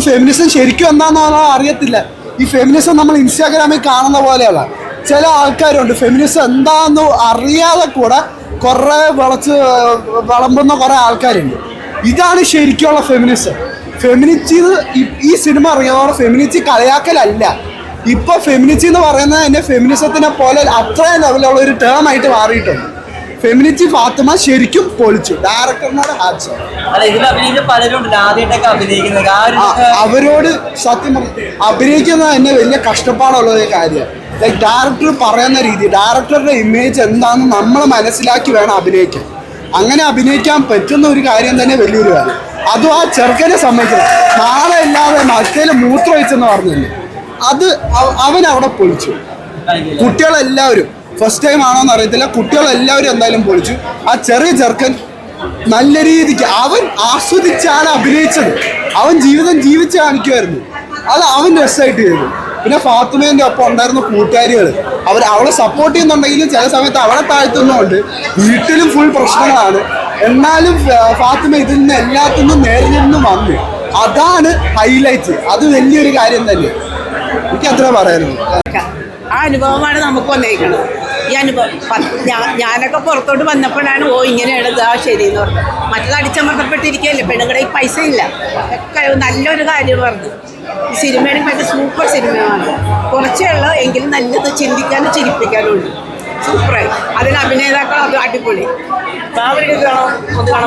പലർക്കും ഫെമിനിസം ശരിക്കും എന്താണെന്ന് അറിയത്തില്ല. ഈ ഫെമിനിസം നമ്മൾ ഇൻസ്റ്റാഗ്രാമിൽ കാണുന്ന പോലെയല്ല. ചില ആൾക്കാരുണ്ട് ഫെമിനിസം എന്താണെന്ന് അറിയാതെ കൂടെ കുറേ വിളമ്പുന്ന കുറേ ആൾക്കാരുണ്ട്. ഇതാണ് ശരിക്കുള്ള ഫെമിനിസം. ഫെമിനിറ്റി ഈ സിനിമ അറിയാതെ ഫെമിനിറ്റി കളിയാക്കലല്ല. ഇപ്പോൾ ഫെമിനിറ്റി എന്ന് പറയുന്നത് തന്നെ ഫെമിനിസത്തിനെ പോലെ അത്രയും ലെവലുള്ള ഒരു ടേം ആയിട്ട് മാറിയിട്ടുണ്ട്. ഫെമിനിറ്റി ഫാത്തിമ ശരിക്കും പൊളിച്ചു. ഡയറക്ടറിനോട് ഹാറ്റ്സ് ഓഫ്. അവരോട് സത്യം അഭിനയിക്കുന്നത് തന്നെ വലിയ കഷ്ടപ്പാടുള്ള ഒരു കാര്യമാണ്. ലൈക്ക് ഡയറക്ടർ പറയുന്ന രീതി, ഡയറക്ടറുടെ ഇമേജ് എന്താണെന്ന് നമ്മൾ മനസ്സിലാക്കി വേണം അഭിനയിക്കാൻ. അങ്ങനെ അഭിനയിക്കാൻ പറ്റുന്ന ഒരു കാര്യം തന്നെ വലിയൊരു കാര്യം. അതും ആ ചെറുക്കനെ സമ്മതിക്കണം. നാളെ ഇല്ലാതെ മറ്റേല് മൂത്രം വെച്ചെന്ന് പറഞ്ഞില്ലേ, അത് അവൻ അവിടെ പൊളിച്ചു. കുട്ടികളെല്ലാവരും ഫസ്റ്റ് ടൈം ആണോന്ന് അറിയത്തില്ല, കുട്ടികളെല്ലാവരും എന്തായാലും പൊളിച്ചു. ആ ചെറിയ ചെറുക്കൻ നല്ല രീതിക്ക് അവൻ ആസ്വദിച്ചാണ് അഭിനയിച്ചത്. അവൻ ജീവിതം ജീവിച്ച് കാണിക്കുമായിരുന്നു. അത് അവൻ രസമായിട്ട് ചെയ്തു. പിന്നെ ഫാത്തിമേൻ്റെ ഒപ്പം ഉണ്ടായിരുന്ന കൂട്ടുകാരികൾ അവളെ സപ്പോർട്ട് ചെയ്യുന്നുണ്ടെങ്കിലും ചില സമയത്ത് അവളെ താഴ്ത്തുന്നുണ്ട്. വീട്ടിലും ഫുൾ പ്രശ്നങ്ങളാണ്. എന്നാലും ഫാത്തിമ ഇതിൽ നിന്ന് എല്ലാത്തിൽ നിന്നും നേരിൽ നിന്നും വന്നു. അതാണ് ഹൈലൈറ്റ്. അത് വലിയൊരു കാര്യം തന്നെ. എനിക്ക് അത്ര പറയാനുള്ളൂ. ആ അനുഭവമാണ് നമുക്ക് വന്നേക്കുന്നത്. ഈ അനുഭവം ഞാനൊക്കെ പുറത്തോട്ട് വന്നപ്പോഴാണ് ഇങ്ങനെയാണ് ഇതാ ശരിയെന്ന് പറഞ്ഞത്. മറ്റത് അടിച്ചമർത്തപ്പെട്ടിരിക്കുകയല്ലേ, പെണ്ണുങ്ങളുടെ പൈസ ഇല്ല. നല്ലൊരു കാര്യം പറഞ്ഞു. ഈ സിനിമയാണെങ്കിൽ മറ്റേ സൂപ്പർ സിനിമയാണ്. കുറച്ചേ ഉള്ളൂ, എങ്കിലും നല്ലത് ചിന്തിക്കാനും ചിരിപ്പിക്കാനും ഉണ്ട്. സൂപ്പറായി. അതിന് അഭിനേതാക്കൾ അത് അടിപൊളി.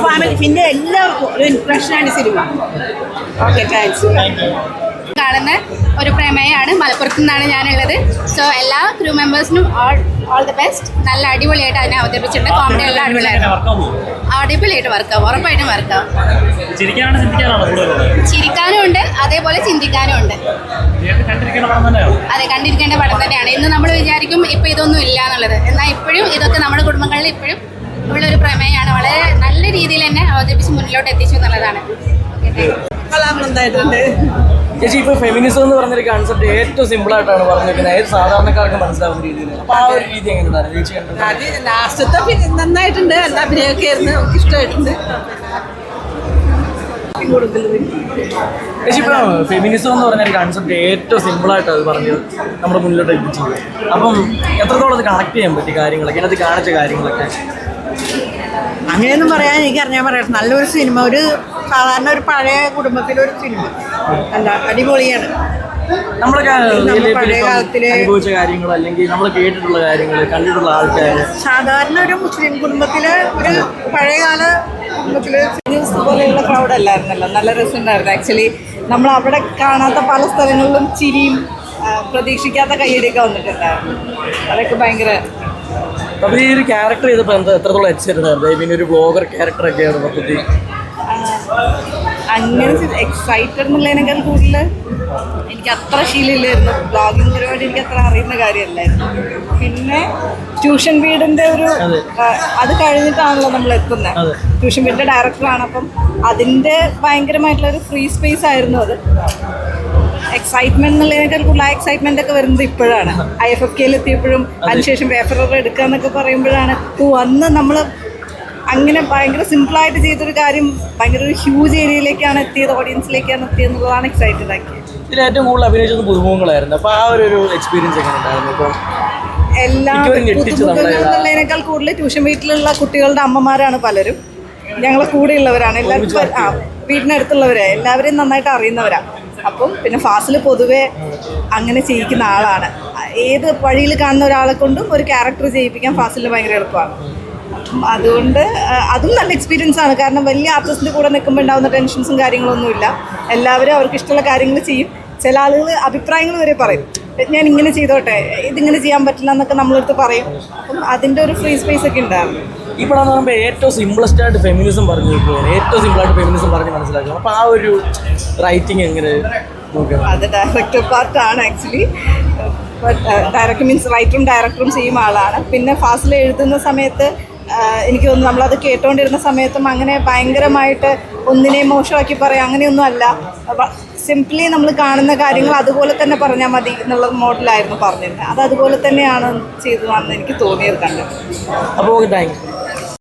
ഫാമിലി പിന്നെ എല്ലാവർക്കും ഒരു ഇംപ്രഷനാണ് സിനിമ. Okay, thanks. കാണുന്ന ഒരു പ്രമേയമാണ്. മലപ്പുറത്തു നിന്നാണ് ഞാനുള്ളത്. സോ എല്ലാ ക്രൂ മെമ്പേഴ്സിനും ഓൾ ദി ബെസ്റ്റ്. നല്ല അടിപൊളിയായിട്ട് അതിനെ അവതരിപ്പിച്ചിട്ടുണ്ട്. കോമഡി എല്ലാം അടിപൊളിയായിട്ട് വർക്കാവും. ഉറപ്പായിട്ടും വർക്കാവും. ചിരിക്കാനും ഉണ്ട്, അതേപോലെ ചിന്തിക്കാനും ഉണ്ട്. അതെ, കണ്ടിരിക്കേണ്ട പടം തന്നെയാണ്. ഇന്ന് നമ്മൾ വിചാരിക്കും ഇപ്പം ഇതൊന്നും ഇല്ല എന്നുള്ളത്. എന്നാൽ ഇപ്പോഴും ഇതൊക്കെ നമ്മുടെ കുടുംബങ്ങളിൽ ഇപ്പോഴും ഉള്ളൊരു പ്രമേയമാണ്. വളരെ നല്ല രീതിയിൽ തന്നെ അവതരിപ്പിച്ച് മുന്നിലോട്ട് എത്തിച്ചു എന്നുള്ളതാണ്. ചേച്ചി, ഇപ്പോൾ ഫെമിനിസം എന്ന് പറഞ്ഞൊരു കൺസെപ്റ്റ് ഏറ്റവും സിമ്പിളായിട്ടാണ് പറഞ്ഞിരിക്കുന്നത്. ഏത് സാധാരണക്കാർക്കും മനസ്സിലാവുന്ന രീതിയിൽ. അപ്പോൾ ആ ഒരു രീതി എങ്ങനെയാണ് ചേച്ചി കണ്ടത്? അത് ലാസ്റ്റത്തെ നന്നായിട്ടുണ്ട്. എല്ലാ അഭിനയമൊക്കെ ആയിരുന്നു, നമുക്ക് ഇഷ്ടമായിട്ടുണ്ട്. ചേച്ചി, ഇപ്പോൾ ഫെമിനിസം എന്ന് പറഞ്ഞൊരു കൺസെപ്റ്റ് ഏറ്റവും സിമ്പിളായിട്ട് അത് പറഞ്ഞത് നമ്മുടെ മുന്നിലോട്ട് എത്തിച്ചത്. അപ്പം എത്രത്തോളം അത് കണക്ട് ചെയ്യാൻ പറ്റിയ കാര്യങ്ങളൊക്കെ, അതിനകത്ത് കാണിച്ച കാര്യങ്ങളൊക്കെ? അങ്ങനെയൊന്നും പറയാൻ എനിക്കറിഞ്ഞാൽ പറയാം. നല്ലൊരു സിനിമ, ഒരു സാധാരണ ഒരു പഴയ കുടുംബത്തിലൊരു സിനിമ. അല്ല, അടിപൊളിയാണ്. നമ്മളൊക്കെ പഴയ കാലത്തിലെ അനുഭവിച്ച കാര്യങ്ങൾ അല്ലെങ്കിൽ നമ്മൾ കേട്ടിട്ടുള്ള കാര്യങ്ങൾ, കണ്ടിട്ടുള്ള ആൾക്കാർ, സാധാരണ ഒരു മുസ്ലിം കുടുംബത്തിലെ ഒരു പഴയകാല കുടുംബത്തിലെ പോലെയുള്ള ക്രൗഡ് അല്ലായിരുന്നല്ലോ. നല്ല രസമുണ്ടായിരുന്നു. ആക്ച്വലി നമ്മൾ അവിടെ കാണാത്ത പല സ്ഥലങ്ങളിലും ചിരിയും പ്രതീക്ഷിക്കാത്ത കയ്യടിയൊക്കെ വന്നിട്ടുണ്ടായിരുന്നു. അതൊക്കെ ഭയങ്കര. അപ്പോൾ ഈ ഒരു ക്യാരക്ടർ ചെയ്തപ്പോൾ എത്രത്തോളം എക്സൈറ്റഡ്? പിന്നെ ഒരു ബ്ലോഗർ ക്യാരക്ടറൊക്കെയാണ് മൊത്തത്തിൽ. അങ്ങനെ എക്സൈറ്റഡ് എന്നുള്ളതിനേക്കാൾ കൂടുതൽ എനിക്ക് അത്ര ശീലമില്ലായിരുന്നു. ബ്ലോഗിങ് പരിപാടി എനിക്ക് അത്ര അറിയുന്ന കാര്യമല്ലായിരുന്നു. പിന്നെ ട്യൂഷൻ വീടിൻ്റെ ഒരു അത് കഴിഞ്ഞിട്ടാണല്ലോ നമ്മൾ എത്തുന്നത്. ട്യൂഷൻ വീടിൻ്റെ ഡയറക്ടറാണ്. അപ്പം അതിൻ്റെ ഭയങ്കരമായിട്ടുള്ളൊരു ഫ്രീ സ്പേസ് ആയിരുന്നു അത്. എക്സൈറ്റ്മെന്റ് എന്നുള്ളതിനേക്കാൾ കൂടുതൽ എക്സൈറ്റ്മെന്റ് ഒക്കെ വരുന്നത് ഇപ്പോഴാണ്. IFFKയിൽ എത്തിയപ്പോഴും അതിനുശേഷം പേപ്പർ എടുക്കുക എന്നൊക്കെ പറയുമ്പോഴാണ് അന്ന് നമ്മൾ അങ്ങനെ ഭയങ്കര സിമ്പിളായിട്ട് ചെയ്തൊരു കാര്യം ഭയങ്കര ഒരു ഹ്യൂജ് ഏരിയയിലേക്കാണ് എത്തിയത്, ഓഡിയൻസിലേക്കാണ് എത്തിയെന്നുള്ളതാണ് എക്സൈറ്റഡ് ആക്കിയത്. ഇതിൽ ഏറ്റവും കൂടുതൽ അഭിനയിച്ചത് പുതുമുഖങ്ങളായിരുന്നു. അപ്പോൾ ആ ഒരു എക്സ്പീരിയൻസ് എങ്ങനെ ഉണ്ടായിരുന്നു? ഇപ്പോൾ എല്ലാ പുതുമുഖങ്ങളെന്നതിനേക്കാൾ കൂടുതൽ ട്യൂഷൻ വീട്ടിലുള്ള കുട്ടികളുടെ അമ്മമാരാണ് പലരും. ഞങ്ങളെ കൂടെയുള്ളവരാണ്. എല്ലാവർക്കും വീടിനടുത്തുള്ളവരെ എല്ലാവരെയും നന്നായിട്ട് അറിയുന്നവരാണ്. അപ്പം പിന്നെ ഫാസിൽ പൊതുവെ അങ്ങനെ ചെയ്യിക്കുന്ന ആളാണ്. ഏത് വഴിയിൽ കാണുന്ന ഒരാളെ കൊണ്ടും ഒരു ക്യാരക്ടർ ചെയ്യിപ്പിക്കാൻ ഫാസിലിന് ഭയങ്കര എളുപ്പമാണ്. അതുകൊണ്ട് അതും നല്ല എക്സ്പീരിയൻസ് ആണ്. കാരണം വലിയ ആർട്ടിസ്റ്റിൻ്റെ കൂടെ നിൽക്കുമ്പോൾ ഉണ്ടാകുന്ന ടെൻഷൻസും കാര്യങ്ങളൊന്നുമില്ല. എല്ലാവരും അവർക്ക് ഇഷ്ടമുള്ള കാര്യങ്ങൾ ചെയ്യും. ചില ആളുകൾ അഭിപ്രായങ്ങൾ വരെ പറയും, ഞാൻ ഇങ്ങനെ ചെയ്തോട്ടെ, ഇതിങ്ങനെ ചെയ്യാൻ പറ്റില്ല എന്നൊക്കെ നമ്മളടുത്ത് പറയും. അപ്പം അതിൻ്റെ ഒരു ഫ്രീ സ്പേസ് ഒക്കെ ഉണ്ടാകും. ഈ പടം എന്ന് പറയുമ്പോൾ ഏറ്റവും സിമ്പിളസ്റ്റ് ആയിട്ട് ഫെമിനിസം പറഞ്ഞു നോക്കുകയാണ്. ഏറ്റവും സിമ്പിളായിട്ട് ഫെമിനിസം പറഞ്ഞ് മനസ്സിലാക്കുക. അപ്പോൾ ആ ഒരു റൈറ്റിംഗ് എങ്ങനെ നോക്കുക? അത് ഡയറക്ടർ പാർട്ടാണ് ആക്ച്വലി. ഡയറക്ടർ മീൻസ് റൈറ്ററും ഡയറക്ടറും സെയിം ആളാണ്. പിന്നെ ഫാസിൽ എഴുതുന്ന സമയത്ത് എനിക്ക് തോന്നുന്നു നമ്മളത് കേട്ടുകൊണ്ടിരുന്ന സമയത്തും അങ്ങനെ ഭയങ്കരമായിട്ട് ഒന്നിനെ മോശമാക്കി പറയാം അങ്ങനെയൊന്നും അല്ല. സിംപ്ലി നമ്മൾ കാണുന്ന കാര്യങ്ങൾ അതുപോലെ തന്നെ പറഞ്ഞാൽ മതി എന്നുള്ള മോഡലായിരുന്നു പറഞ്ഞിരുന്നത്. അത് അതുപോലെ തന്നെയാണ് ചെയ്തതാണെന്ന് എനിക്ക് തോന്നിയത് കണ്ടത്. അപ്പോൾ താങ്ക് യു.